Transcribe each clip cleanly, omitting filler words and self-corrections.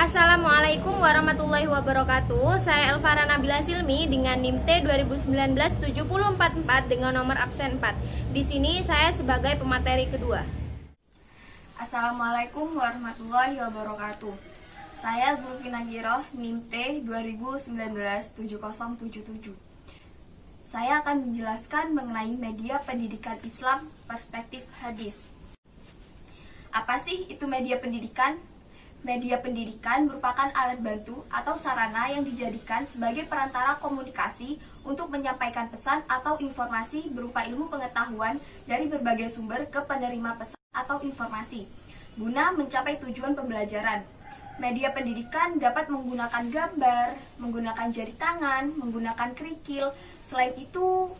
Assalamualaikum warahmatullahi wabarakatuh. Saya Elvara Nabila Silmi dengan NIM T 2019-7044 dengan nomor absen 4. Di sini saya sebagai pemateri kedua. Assalamualaikum warahmatullahi wabarakatuh. Saya Zulfi Nagiroh, NIM T 2019-7077. Saya akan menjelaskan mengenai media pendidikan Islam perspektif hadis. Apa sih itu media pendidikan? Media pendidikan merupakan alat bantu atau sarana yang dijadikan sebagai perantara komunikasi untuk menyampaikan pesan atau informasi berupa ilmu pengetahuan dari berbagai sumber ke penerima pesan atau informasi, guna mencapai tujuan pembelajaran. Media pendidikan dapat menggunakan gambar, menggunakan jari tangan, menggunakan kerikil. Selain itu,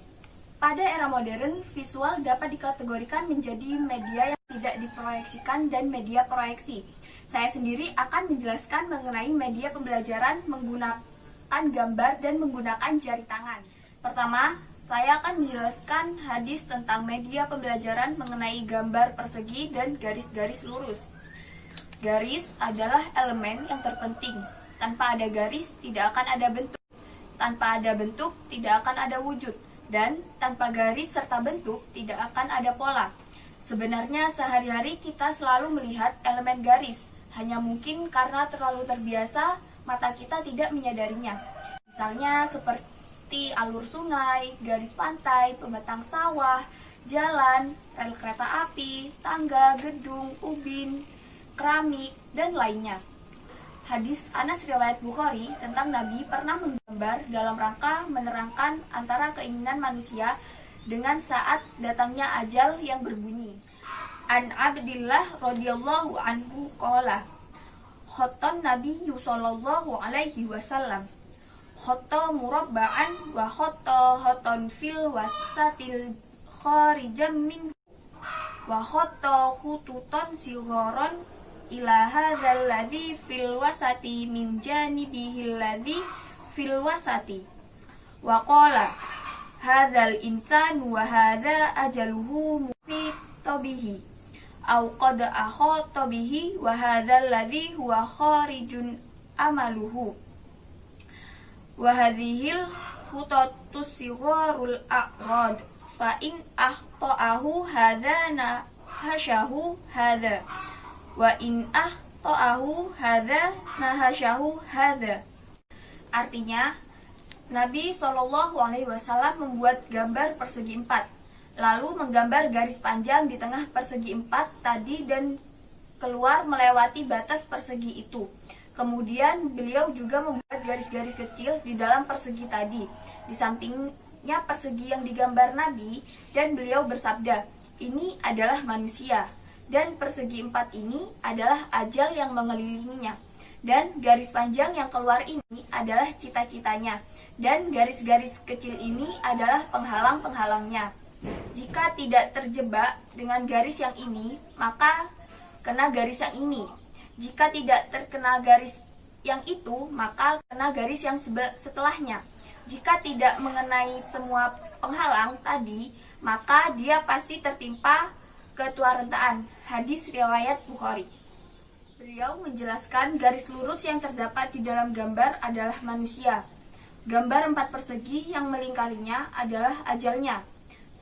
pada era modern, visual dapat dikategorikan menjadi media yang tidak diproyeksikan dan media proyeksi. Saya sendiri akan menjelaskan mengenai media pembelajaran menggunakan gambar dan menggunakan jari tangan. Pertama, saya akan menjelaskan hadis tentang media pembelajaran mengenai gambar persegi dan garis-garis lurus. Garis adalah elemen yang terpenting. Tanpa ada garis, tidak akan ada bentuk. Tanpa ada bentuk, tidak akan ada wujud. Dan tanpa garis serta bentuk, tidak akan ada pola. Sebenarnya sehari-hari kita selalu melihat elemen garis. Hanya mungkin karena terlalu terbiasa, mata kita tidak menyadarinya. Misalnya seperti alur sungai, garis pantai, pematang sawah, jalan, rel kereta api, tangga, gedung, ubin, keramik, dan lainnya. Hadis Anas riwayat Bukhari tentang Nabi pernah menggambar dalam rangka menerangkan antara keinginan manusia dengan saat datangnya ajal yang berbunyi. An Abdillah radhiyallahu anhu qala khattan Nabiyyu sallallahu alaihi wasallam khatta murabba'an wa khatta fil wasatil kharijan min wa khatta khututan sigharan ila hadzal ladzi fil wasati min janibihil ladzi fil wasati wa qala hadzal insanu wa hadza ajaluhu mufitu bihi au qad akhata bihi wa hadzal ladzi huwa kharijun amaluhu wa hadhil khutatus sigharul a'rad fa in akhtaahu hadza hasyahu hadza wa in akhtaahu hadza nahasyahu hadza. Artinya, Nabi SAW membuat gambar persegi 4, lalu menggambar garis panjang di tengah persegi 4 tadi dan keluar melewati batas persegi itu. Kemudian beliau juga membuat garis-garis kecil di dalam persegi tadi, di sampingnya persegi yang digambar Nabi, dan beliau bersabda, ini adalah manusia, dan persegi 4 ini adalah ajal yang mengelilinginya, dan garis panjang yang keluar ini adalah cita-citanya, dan garis-garis kecil ini adalah penghalang-penghalangnya. Jika tidak terjebak dengan garis yang ini, maka kena garis yang ini. Jika tidak terkena garis yang itu, maka kena garis yang setelahnya. Jika tidak mengenai semua penghalang tadi, maka dia pasti tertimpa ketuarentaan. Hadis riwayat Bukhari. Beliau menjelaskan garis lurus yang terdapat di dalam gambar adalah manusia. Gambar 4 persegi yang melingkarinya adalah ajalnya.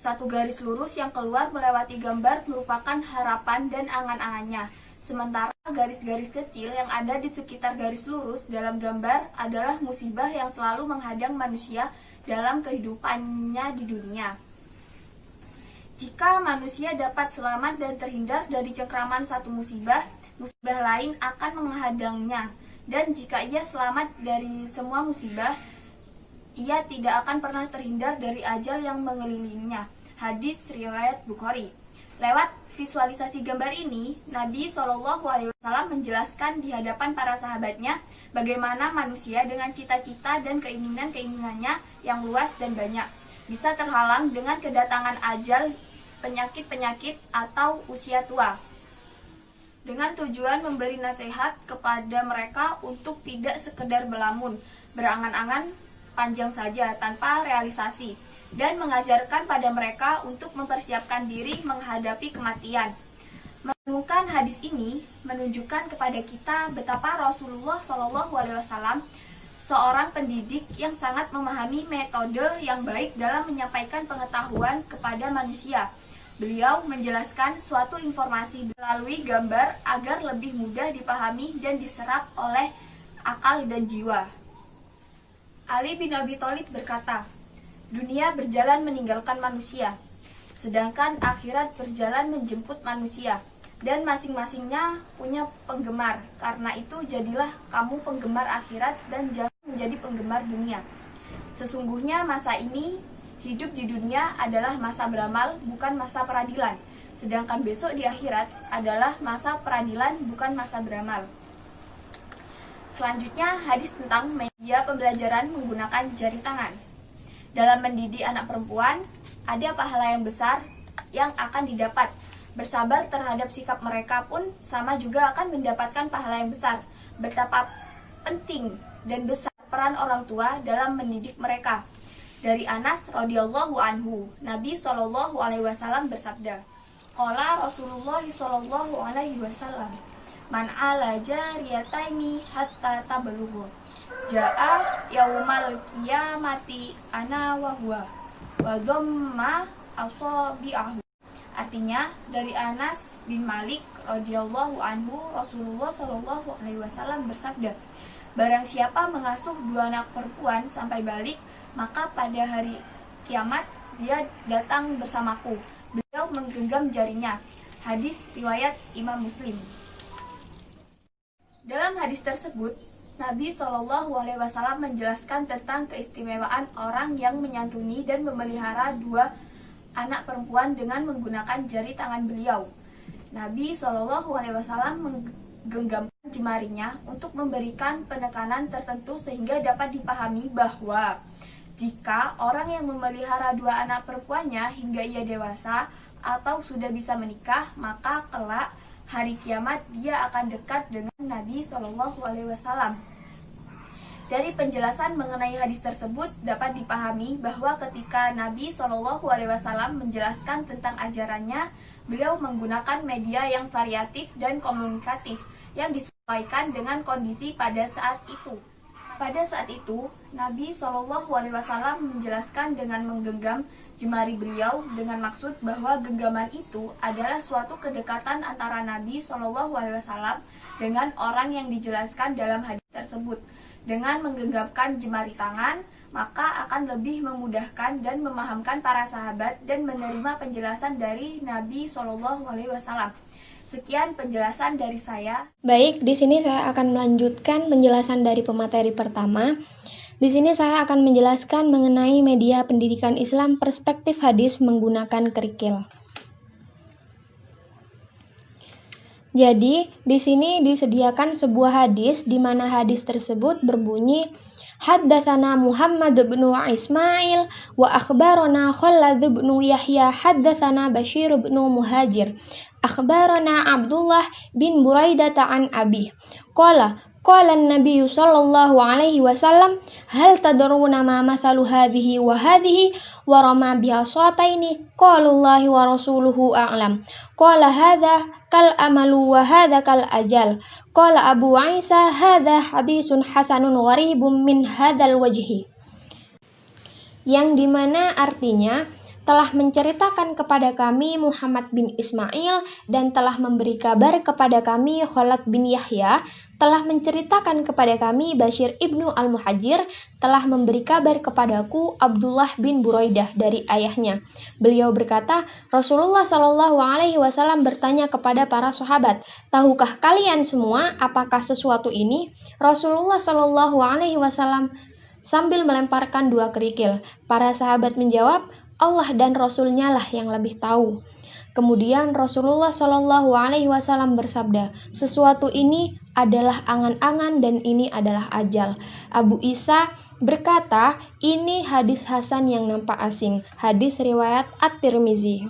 Satu garis lurus yang keluar melewati gambar merupakan harapan dan angan-angannya. Sementara garis-garis kecil yang ada di sekitar garis lurus dalam gambar adalah musibah yang selalu menghadang manusia dalam kehidupannya di dunia. Jika manusia dapat selamat dan terhindar dari cengkraman satu musibah, musibah lain akan menghadangnya. Dan jika ia selamat dari semua musibah, ia tidak akan pernah terhindar dari ajal yang mengelilinginya. Hadis riwayat Bukhari. Lewat visualisasi gambar ini, Nabi SAW menjelaskan di hadapan para sahabatnya bagaimana manusia dengan cita-cita dan keinginan-keinginannya yang luas dan banyak bisa terhalang dengan kedatangan ajal, penyakit-penyakit, atau usia tua. Dengan tujuan memberi nasihat kepada mereka untuk tidak sekedar melamun, berangan-angan panjang saja tanpa realisasi, dan mengajarkan pada mereka untuk mempersiapkan diri menghadapi kematian. Merenungkan hadis ini menunjukkan kepada kita betapa Rasulullah SAW seorang pendidik yang sangat memahami metode yang baik dalam menyampaikan pengetahuan kepada manusia. Beliau menjelaskan suatu informasi melalui gambar agar lebih mudah dipahami dan diserap oleh akal dan jiwa. Ali bin Abi Thalib berkata, "Dunia berjalan meninggalkan manusia, sedangkan akhirat berjalan menjemput manusia, dan masing-masingnya punya penggemar. Karena itu jadilah kamu penggemar akhirat dan jangan menjadi penggemar dunia. Sesungguhnya masa ini, hidup di dunia adalah masa beramal, bukan masa peradilan. Sedangkan besok di akhirat adalah masa peradilan, bukan masa beramal." Selanjutnya, hadis tentang media pembelajaran menggunakan jari tangan. Dalam mendidik anak perempuan, ada pahala yang besar yang akan didapat. Bersabar terhadap sikap mereka pun sama juga akan mendapatkan pahala yang besar. Betapa penting dan besar peran orang tua dalam mendidik mereka. Dari Anas radhiyallahu anhu, Nabi SAW bersabda, "Qala Rasulullah SAW, man ala jariyataini hatta tablughu, ja'a yaumal qiyamati ana wa huwa, wa dhamma asabi'ahu." Artinya, dari Anas bin Malik radhiyallahu anhu, Rasulullah SAW bersabda, "Barang siapa mengasuh dua anak perempuan sampai balik, maka pada hari kiamat dia datang bersamaku. Beliau menggenggam jarinya." Hadis riwayat Imam Muslim. Dalam hadis tersebut, Nabi SAW menjelaskan tentang keistimewaan orang yang menyantuni dan memelihara dua anak perempuan dengan menggunakan jari tangan beliau. Nabi SAW menggenggamkan jemarinya untuk memberikan penekanan tertentu sehingga dapat dipahami bahwa jika orang yang memelihara dua anak perempuannya hingga ia dewasa atau sudah bisa menikah, maka kelak hari kiamat dia akan dekat dengan Nabi SAW. Dari penjelasan mengenai hadis tersebut dapat dipahami bahwa ketika Nabi SAW menjelaskan tentang ajarannya, beliau menggunakan media yang variatif dan komunikatif yang disesuaikan dengan kondisi pada saat itu. Pada saat itu, Nabi SAW menjelaskan dengan menggenggam jemari beliau dengan maksud bahwa genggaman itu adalah suatu kedekatan antara Nabi SAW dengan orang yang dijelaskan dalam hadis tersebut. Dengan menggenggamkan jemari tangan, maka akan lebih memudahkan dan memahamkan para sahabat dan menerima penjelasan dari Nabi SAW. Sekian penjelasan dari saya. Baik, di sini saya akan melanjutkan penjelasan dari pemateri pertama. Di sini saya akan menjelaskan mengenai media pendidikan Islam perspektif hadis menggunakan kerikil. Jadi, di sini disediakan sebuah hadis di mana hadis tersebut berbunyi, "Haddatsana Muhammad bin Ismail wa akhbarana Khalid bin Yahya haddatsana Bashir bin Muhajir akhbarana Abdullah bin Buraidah an Abi qala an-nabiy sallallahu alaihi wasallam hal tadruna ma mathalu hadhihi wa hadhihi wa rama biha sataini qalullahi wa rasuluhu a'lam qala hadha kal amalu wa hadha kal ajal qala Abu Isa hadha hadisun hasanun gharibun min hadzal wajhi." Yang dimana artinya telah menceritakan kepada kami Muhammad bin Ismail dan telah memberi kabar kepada kami Khalid bin Yahya, telah menceritakan kepada kami Bashir ibnu al-Muhajir, telah memberi kabar kepadaku Abdullah bin Buraidah dari ayahnya. Beliau berkata, Rasulullah SAW bertanya kepada para sahabat, "Tahukah kalian semua apakah sesuatu ini?" Rasulullah SAW sambil melemparkan dua kerikil. Para sahabat menjawab, "Allah dan Rasul-Nya lah yang lebih tahu." Kemudian Rasulullah SAW bersabda, "Sesuatu ini adalah angan-angan dan ini adalah ajal." Abu Isa berkata, "Ini hadis hasan yang nampak asing." Hadis riwayat At-Tirmizi.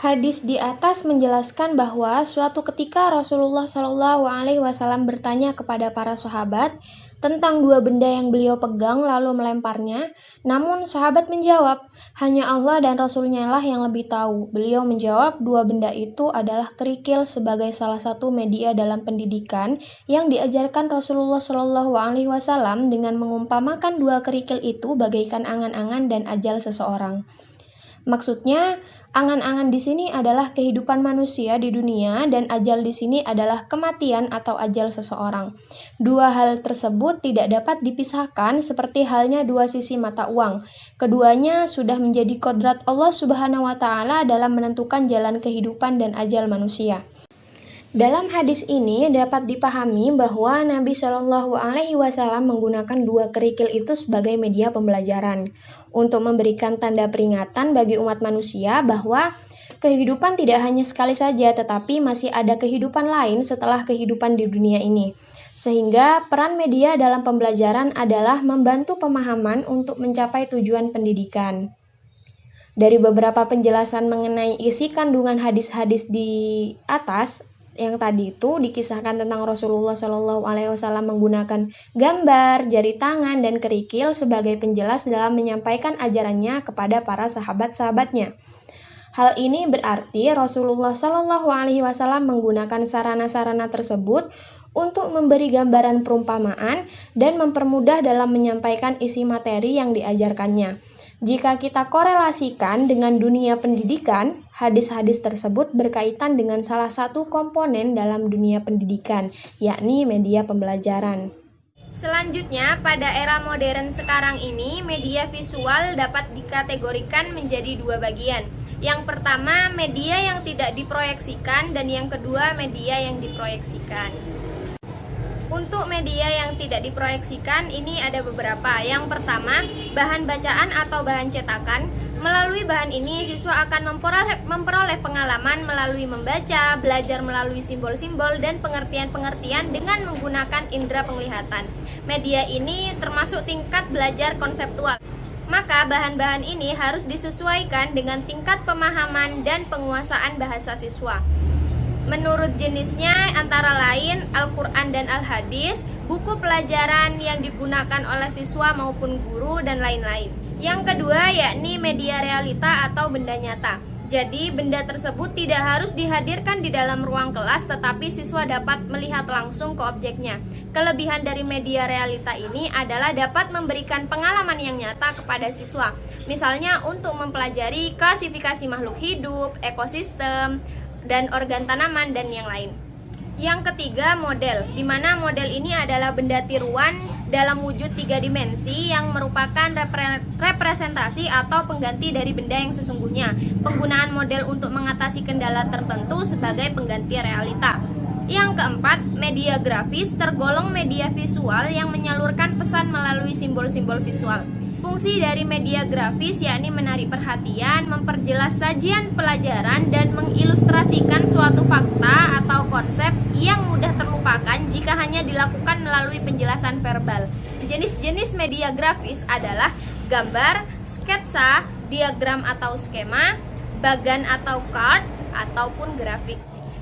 Hadis di atas menjelaskan bahwa suatu ketika Rasulullah Shallallahu Alaihi Wasallam bertanya kepada para sahabat tentang dua benda yang beliau pegang lalu melemparnya. Namun sahabat menjawab, hanya Allah dan Rasulnya lah yang lebih tahu. Beliau menjawab, dua benda itu adalah kerikil sebagai salah satu media dalam pendidikan yang diajarkan Rasulullah Shallallahu Alaihi Wasallam dengan mengumpamakan dua kerikil itu bagaikan angan-angan dan ajal seseorang. Maksudnya, angan-angan di sini adalah kehidupan manusia di dunia dan ajal di sini adalah kematian atau ajal seseorang. Dua hal tersebut tidak dapat dipisahkan seperti halnya dua sisi mata uang. Keduanya sudah menjadi kodrat Allah Subhanahu wa taala dalam menentukan jalan kehidupan dan ajal manusia. Dalam hadis ini dapat dipahami bahwa Nabi Shallallahu Alaihi Wasallam menggunakan dua kerikil itu sebagai media pembelajaran untuk memberikan tanda peringatan bagi umat manusia bahwa kehidupan tidak hanya sekali saja, tetapi masih ada kehidupan lain setelah kehidupan di dunia ini. Sehingga peran media dalam pembelajaran adalah membantu pemahaman untuk mencapai tujuan pendidikan. Dari beberapa penjelasan mengenai isi kandungan hadis-hadis di atas, yang tadi itu dikisahkan tentang Rasulullah Shallallahu Alaihi Wasallam menggunakan gambar, jari tangan, dan kerikil sebagai penjelas dalam menyampaikan ajarannya kepada para sahabat-sahabatnya. Hal ini berarti Rasulullah Shallallahu Alaihi Wasallam menggunakan sarana-sarana tersebut untuk memberi gambaran perumpamaan dan mempermudah dalam menyampaikan isi materi yang diajarkannya. Jika kita korelasikan dengan dunia pendidikan, hadis-hadis tersebut berkaitan dengan salah satu komponen dalam dunia pendidikan, yakni media pembelajaran. Selanjutnya, pada era modern sekarang ini, media visual dapat dikategorikan menjadi dua bagian. Yang pertama, media yang tidak diproyeksikan, dan yang kedua, media yang diproyeksikan. Untuk media yang tidak diproyeksikan ini ada beberapa. Yang pertama, bahan bacaan atau bahan cetakan. Melalui bahan ini siswa akan memperoleh pengalaman melalui membaca, belajar melalui simbol-simbol dan pengertian-pengertian dengan menggunakan indera penglihatan. Media ini termasuk tingkat belajar konseptual. Maka bahan-bahan ini harus disesuaikan dengan tingkat pemahaman dan penguasaan bahasa siswa. Menurut jenisnya antara lain Al-Quran dan Al-Hadis, buku pelajaran yang digunakan oleh siswa maupun guru, dan lain-lain. Yang kedua yakni media realita atau benda nyata. Jadi benda tersebut tidak harus dihadirkan di dalam ruang kelas, tetapi siswa dapat melihat langsung ke objeknya. Kelebihan dari media realita ini adalah dapat memberikan pengalaman yang nyata kepada siswa. Misalnya untuk mempelajari klasifikasi makhluk hidup, ekosistem, dan organ tanaman, dan yang lain. Yang ketiga, model, di mana model ini adalah benda tiruan dalam wujud 3 dimensi yang merupakan representasi atau pengganti dari benda yang sesungguhnya. Penggunaan model untuk mengatasi kendala tertentu sebagai pengganti realita. Yang keempat, media grafis tergolong media visual yang menyalurkan pesan melalui simbol-simbol visual. Fungsi dari media grafis yakni menarik perhatian, memperjelas sajian pelajaran, dan mengilustrasikan suatu fakta atau konsep yang mudah terlupakan jika hanya dilakukan melalui penjelasan verbal. Jenis-jenis media grafis adalah gambar, sketsa, diagram atau skema, bagan atau card, ataupun grafik.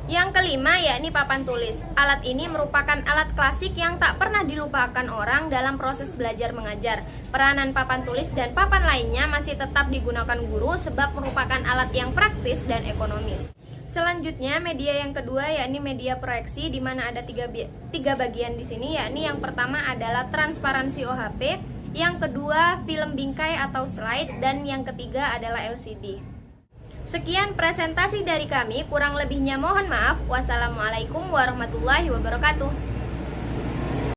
Yang kelima yakni papan tulis. Alat ini merupakan alat klasik yang tak pernah dilupakan orang dalam proses belajar mengajar. Peranan papan tulis dan papan lainnya masih tetap digunakan guru sebab merupakan alat yang praktis dan ekonomis. Selanjutnya media yang kedua yakni media proyeksi, di mana ada tiga bagian di sini, yakni yang pertama adalah transparansi OHP, yang kedua film bingkai atau slide, dan yang ketiga adalah LCD. Sekian presentasi dari kami, kurang lebihnya mohon maaf. Wassalamualaikum warahmatullahi wabarakatuh.